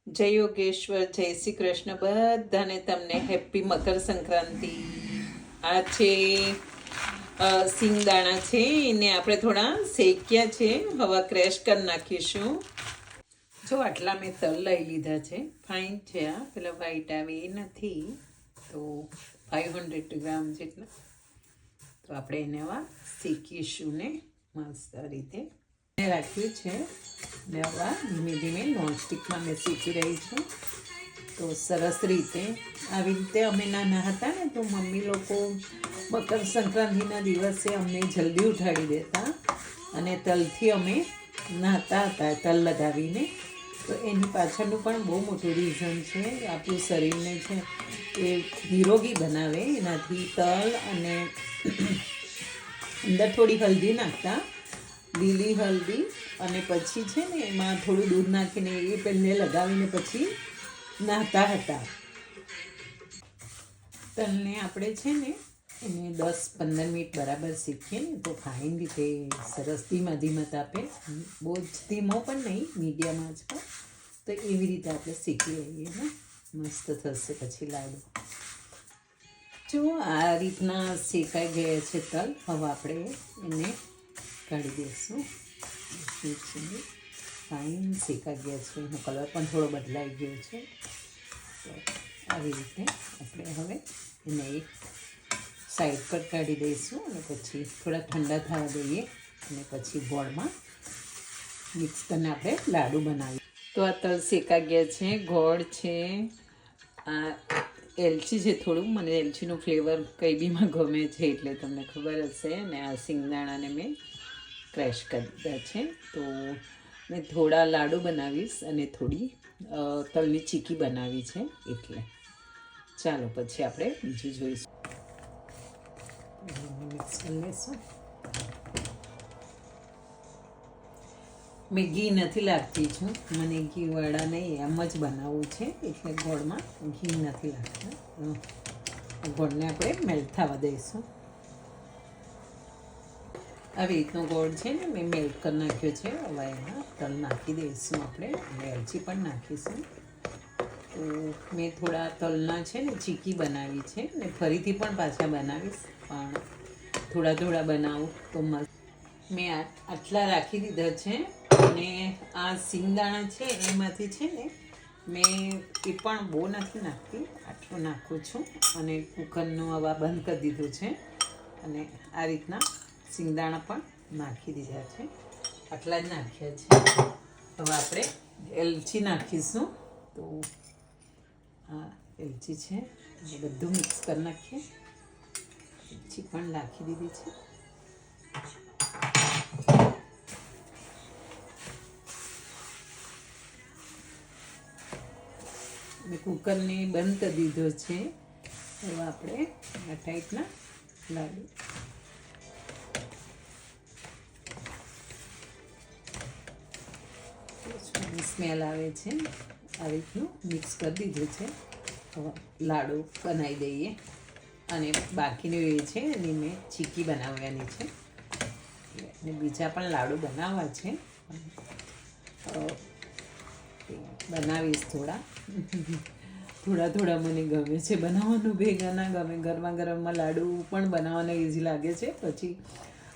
જય યોગેશ્વર, જય શ્રી કૃષ્ણ બધાને. તમને હેપી મકર સંક્રાંતિ. આ છે સિંગદાણા છે, એને આપણે થોડા શેક્યા છે. હવે ક્રેશ કરી નાખીશું. જો આટલા મેં તલ લઈ લીધા છે, ફાઇન છે. આ પેલા વ્હાઈટ આવે એ નથી, તો 500 ગ્રામ જેટલા. તો આપણે એને હવે શેકીશું ને મસ્ત રીતે રાખ્યું છે. ને હવે ધીમે ધીમે નોનસ્ટિકમાં મેં શેકી રહી છું. તો સરસ રીતે આવી રીતે અમે નાના હતા ને, તો મમ્મી લોકો મકર સંક્રાંતિના દિવસે અમને જલ્દી ઉઠાડી દેતા અને તલથી અમે નહાતા હતા, તલ લગાવીને. તો એની પાછળનું પણ બહુ મોટું રીઝન છે. આપણું શરીરને છે એ નિરોગી બનાવે. એનાથી તલ અને અંદર થોડી હલ્દી નાખતા, લીલી હલ્દી, અને પછી છે ને એમાં થોડું દૂધ નાખીને એ પહેલે લગાવીને પછી નહાતા હતા. તલને આપણે છે ને એને 10-15 મિનિટ બરાબર શીખીએ ને તો ફાઇન રીતે સરસ ધીમા ધીમા તાપે, બહુ જ ધીમો પણ નહીં, મીડિયમ જ પણ. તો એવી રીતે આપણે શીખી લઈએ ને મસ્ત થશે પછી લાડુ. જો આ રીતના શેકાઈ ગયા છે તલ. હવે આપણે એને કાઢી દઈશું. ફાઇન શેકાઈ ગયા છે. એનો કલર પણ થોડો બદલાઈ ગયો છે. તો આવી રીતે આપણે હવે એને એક સાઈડ પર કાઢી દઈશું અને પછી થોડા ઠંડા થવા દઈએ અને પછી ગોળમાં મિક્સ કરીને આપણે લાડુ બનાવીએ. તો આ તલ શેકાઈ ગયા છે, ગોળ છે, આ એલચી છે થોડું, મને એલચીનું ફ્લેવર કંઈ બીમાં ગમે છે એટલે તમને ખબર હશે. અને આ સિંગદાણાને મેં ક્રેશ કરી દીધા છે. તો મેં થોડા લાડુ બનાવીશ અને થોડી તલની ચીકી બનાવી છે એટલે. ચાલો પછી આપણે બીજું જોઈશું. મિક્સ કરી લઈશું. મેં ઘી નથી લાગતી છું, મને ઘીવાળા નહીં, એમ જ બનાવવું છે એટલે ગોળમાં ઘી નથી લાગતા. ગોળને આપણે મેલ્ટ થવા દઈશું. આવી રીતનો ગોળ છે ને મેં મેલ્ટ કરી નાખ્યો છે. હવે એમાં તલ નાખી દઈશું આપણે અને એલચી પણ નાખીશું. તો મેં થોડા તલના છે ને ચીકી બનાવી છે ને ફરીથી પણ પાછા બનાવીશ, પણ થોડા થોડા બનાવું તો મસ્ત. મેં આટલા રાખી દીધા છે. અને આ સિંગદાણા છે એમાંથી છે ને મેં એ પણ બહુ નથી નાખતી, આટલું નાખું છું. અને કુકરનું હવા બંધ કરી દીધું છે અને આ રીતના સિંગદાણા પણ નાખી દીધા છે. આટલા જ નાખ્યા છે. હવે આપણે એલચી નાખીશું. તો આ એલચી છે, બધું મિક્સ કરી નાખીએ. એલચી પણ નાખી દીધી છે. મેં કુકરને બંધ કરી દીધો છે. હવે આપણે આ ટાઈપના લાડુ સ્મેલ આવે છે. આ રીતનું મિક્સ કરી દીધું છે. હવે લાડુ બનાવી દઈએ. અને બાકીનું એ છે એની મેં ચીકી બનાવવાની છે અને બીજા પણ લાડુ બનાવવા છે. બનાવીશ થોડા થોડા મને ગમે છે બનાવવાનું, ભેગા ના ગમે. ગરમા ગરમમાં લાડુ પણ બનાવવાના ઇઝી લાગે છે. પછી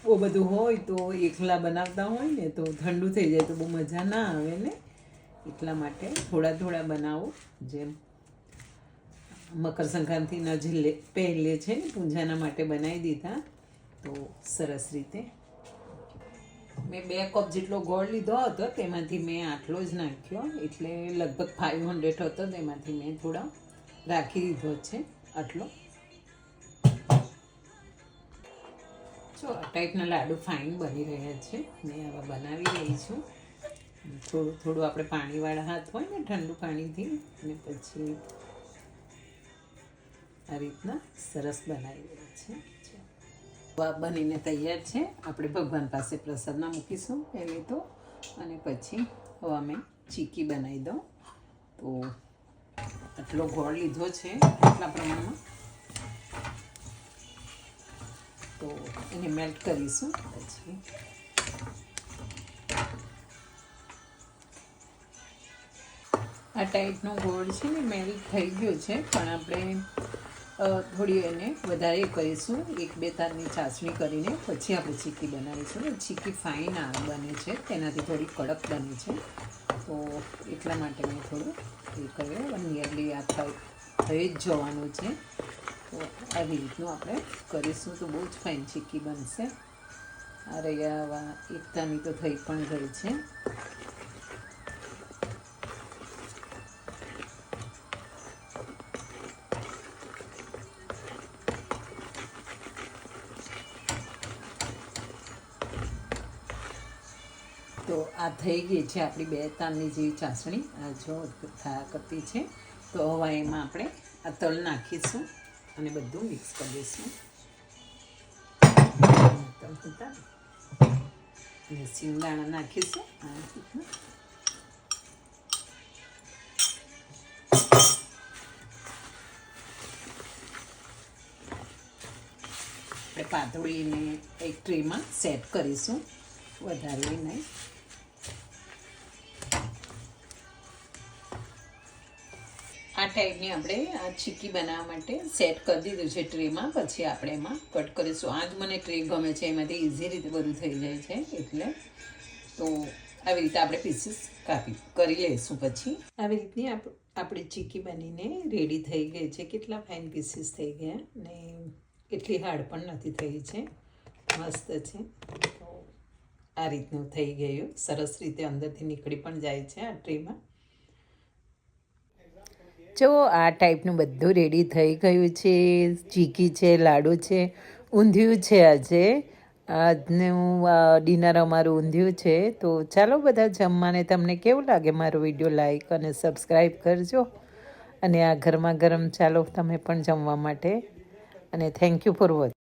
બહુ બધું હોય તો એકલા બનાવતા હોય ને તો ઠંડુ થઈ જાય તો બહુ મજા ના આવે ને. એટલા માટે થોડા બનાવો. જેમ મકર સંક્રાંતિના જે પહેલે છે ને પૂજાના માટે બનાવી દીધા. તો સરસ રીતે મેં 2 કપ જેટલો ગોળ લીધો હતો, તેમાંથી મેં આટલો જ નાખ્યો. એટલે લગભગ 500 હતો, તેમાંથી મેં થોડા રાખી દીધો છે આટલો. જો આ ટાઈપના લાડુ ફાઇન બની રહ્યા છે. મેં હવે બનાવી રહી છું. થોડું આપણે પાણીવાળા હાથ હોય ને ઠંડુ પાણીથી, અને પછી આ રીતના સરસ બનાવી રહ્યા છે. બનીને તૈયાર છે. આપણે ભગવાન પાસે પ્રસાદમાં મૂકીશું પહેલે તો, અને પછી હવે અમે ચીકી બનાવી દઉં. તો આટલો ગોળ લીધો છે આટલા પ્રમાણમાં, તો એને મેલ્ટ કરીશું. પછી આ ટાઈપનો ગોળ છે ને મેલ્ટ થઈ ગયો છે, પણ આપણે થોડી એને વધારે કરીશું, 1-2 તારની ચાસણી કરીને પછી આપણે ચીક્કી બનાવીશું. ને ચીક્કી ફાઇન બને છે, તેનાથી થોડી કડક બને છે, તો એટલા માટે મેં થોડું એ કર્યું. નિયરલી આ થઈ જ જવાનું છે, તો આવી રીતનું આપણે કરીશું તો બહુ જ ફાઇન ચીક્કી બનશે. આ રહ્યા 1 તારની તો થઈ પણ ગઈ છે. તો આ થઈ ગઈ છે આપણી 2 તારની જેવી ચાસણી. આ જો થયા કરતી છે. તો હવે એમાં આપણે આ તલ નાખીશું અને બધું મિક્સ કરી દઈશું. તલ હતા અને સિંગદાણા નાખીશું. આપણે પાતળીને એક ટ્રેમાં સેટ કરીશું, વધારે નહીં. આ ટાઈપની આપણે આ ચીક્કી બનાવવા માટે સેટ કરી દીધું છે ટ્રેમાં. પછી આપણે એમાં કટ કરીશું. આ જ મને ટ્રે ગમે છે, એમાંથી ઇઝી રીતે બધું થઈ જાય છે, એટલે તો આવી રીતે આપણે પીસીસ કરી લઈશું. પછી આવી રીતની આપણી ચીક્કી બનીને રેડી થઈ ગઈ છે. કેટલા ફાઇન પીસીસ થઈ ગયા ને એટલી હાર્ડ પણ નથી થઈ છે, મસ્ત છે. તો આ રીતનું થઈ ગયું, સરસ રીતે અંદરથી નીકળી પણ જાય છે આ ટ્રેમાં. જો આ ટાઈપનું બધું રેડી થઈ ગયું છે. ચીક્કી છે, લાડુ છે, ઊંધિયું છે. આજનું ડિનર અમારું ઊંધિયું છે. તો ચાલો બધા જમવાને. તમને કેવું લાગે મારો વિડીયો? લાઈક અને સબસ્ક્રાઈબ કરજો. અને આ ગરમા ગરમ ચાલો તમે પણ જમવા માટે. અને થેન્ક યુ ફોર વોચિંગ.